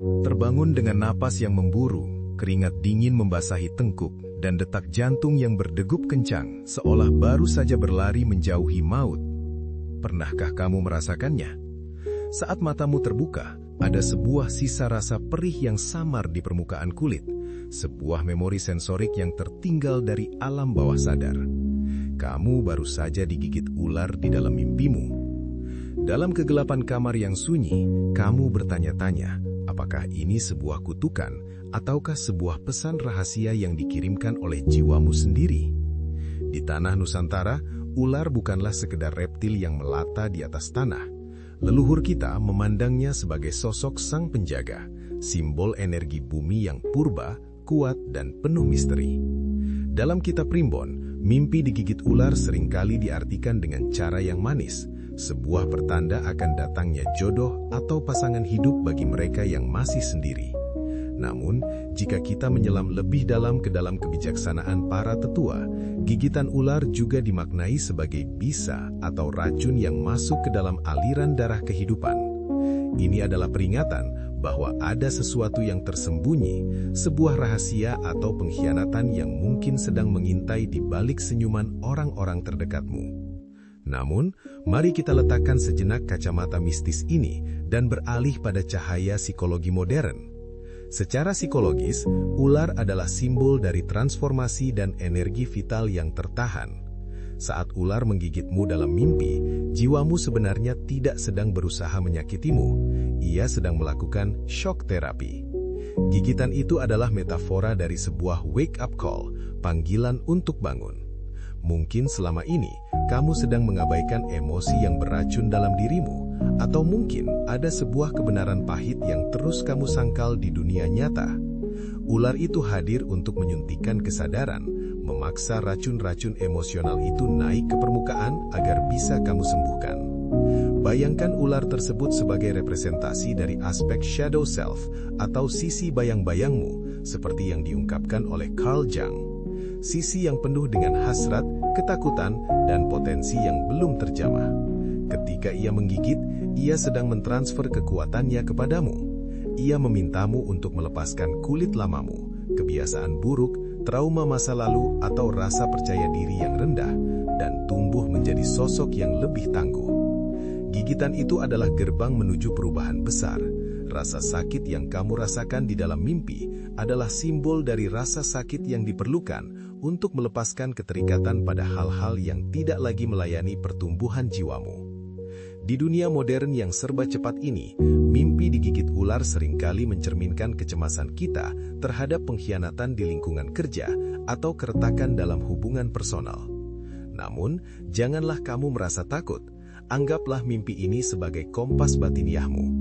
Terbangun dengan napas yang memburu, keringat dingin membasahi tengkuk, dan detak jantung yang berdegup kencang, seolah baru saja berlari menjauhi maut. Pernahkah kamu merasakannya? Saat matamu terbuka, ada sebuah sisa rasa perih yang samar di permukaan kulit, sebuah memori sensorik yang tertinggal dari alam bawah sadar. Kamu baru saja digigit ular di dalam mimpimu. Dalam kegelapan kamar yang sunyi, kamu bertanya-tanya, apakah ini sebuah kutukan ataukah sebuah pesan rahasia yang dikirimkan oleh jiwamu sendiri? Di tanah Nusantara, ular bukanlah sekedar reptil yang melata di atas tanah. Leluhur kita memandangnya sebagai sosok sang penjaga, simbol energi bumi yang purba, kuat, dan penuh misteri. Dalam kitab Primbon, mimpi digigit ular seringkali diartikan dengan cara yang manis, sebuah pertanda akan datangnya jodoh atau pasangan hidup bagi mereka yang masih sendiri. Namun, jika kita menyelam lebih dalam ke dalam kebijaksanaan para tetua, gigitan ular juga dimaknai sebagai bisa atau racun yang masuk ke dalam aliran darah kehidupan. Ini adalah peringatan bahwa ada sesuatu yang tersembunyi, sebuah rahasia atau pengkhianatan yang mungkin sedang mengintai di balik senyuman orang-orang terdekatmu. Namun, mari kita letakkan sejenak kacamata mistis ini dan beralih pada cahaya psikologi modern. Secara psikologis, ular adalah simbol dari transformasi dan energi vital yang tertahan. Saat ular menggigitmu dalam mimpi, jiwamu sebenarnya tidak sedang berusaha menyakitimu. Ia sedang melakukan shock terapi. Gigitan itu adalah metafora dari sebuah wake-up call, panggilan untuk bangun. Mungkin selama ini, kamu sedang mengabaikan emosi yang beracun dalam dirimu, atau mungkin ada sebuah kebenaran pahit yang terus kamu sangkal di dunia nyata. Ular itu hadir untuk menyuntikkan kesadaran, memaksa racun-racun emosional itu naik ke permukaan agar bisa kamu sembuhkan. Bayangkan ular tersebut sebagai representasi dari aspek shadow self atau sisi bayang-bayangmu, seperti yang diungkapkan oleh Carl Jung. Sisi yang penuh dengan hasrat, ketakutan, dan potensi yang belum terjamah. Ketika ia menggigit, ia sedang mentransfer kekuatannya kepadamu. Ia memintamu untuk melepaskan kulit lamamu, kebiasaan buruk, trauma masa lalu, atau rasa percaya diri yang rendah, dan tumbuh menjadi sosok yang lebih tangguh. Gigitan itu adalah gerbang menuju perubahan besar. Rasa sakit yang kamu rasakan di dalam mimpi adalah simbol dari rasa sakit yang diperlukan untuk melepaskan keterikatan pada hal-hal yang tidak lagi melayani pertumbuhan jiwamu. Di dunia modern yang serba cepat ini, mimpi digigit ular seringkali mencerminkan kecemasan kita terhadap pengkhianatan di lingkungan kerja atau keretakan dalam hubungan personal. Namun, janganlah kamu merasa takut. Anggaplah mimpi ini sebagai kompas batiniahmu.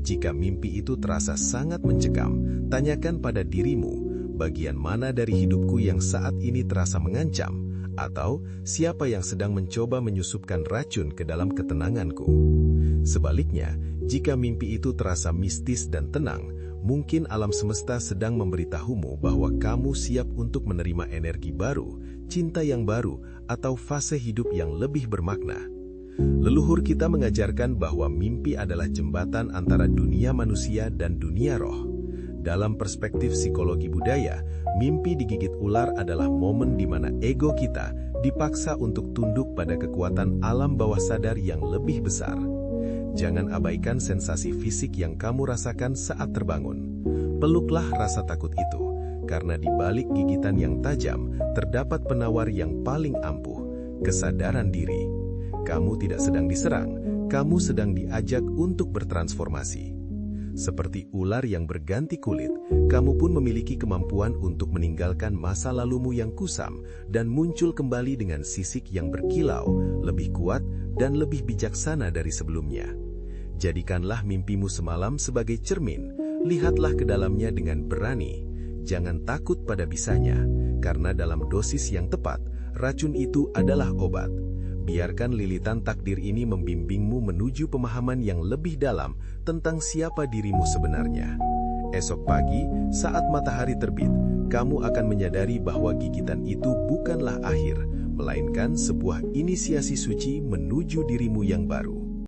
Jika mimpi itu terasa sangat mencekam, tanyakan pada dirimu, bagian mana dari hidupku yang saat ini terasa mengancam, atau siapa yang sedang mencoba menyusupkan racun ke dalam ketenanganku. Sebaliknya, jika mimpi itu terasa mistis dan tenang, mungkin alam semesta sedang memberitahumu bahwa kamu siap untuk menerima energi baru, cinta yang baru, atau fase hidup yang lebih bermakna. Leluhur kita mengajarkan bahwa mimpi adalah jembatan antara dunia manusia dan dunia roh. Dalam perspektif psikologi budaya, mimpi digigit ular adalah momen di mana ego kita dipaksa untuk tunduk pada kekuatan alam bawah sadar yang lebih besar. Jangan abaikan sensasi fisik yang kamu rasakan saat terbangun. Peluklah rasa takut itu, karena di balik gigitan yang tajam terdapat penawar yang paling ampuh, kesadaran diri. Kamu tidak sedang diserang, kamu sedang diajak untuk bertransformasi. Seperti ular yang berganti kulit, kamu pun memiliki kemampuan untuk meninggalkan masa lalumu yang kusam dan muncul kembali dengan sisik yang berkilau, lebih kuat, dan lebih bijaksana dari sebelumnya. Jadikanlah mimpimu semalam sebagai cermin, lihatlah ke dalamnya dengan berani. Jangan takut pada bisanya, karena dalam dosis yang tepat, racun itu adalah obat. Biarkan lilitan takdir ini membimbingmu menuju pemahaman yang lebih dalam tentang siapa dirimu sebenarnya. Esok pagi, saat matahari terbit, kamu akan menyadari bahwa gigitan itu bukanlah akhir, melainkan sebuah inisiasi suci menuju dirimu yang baru.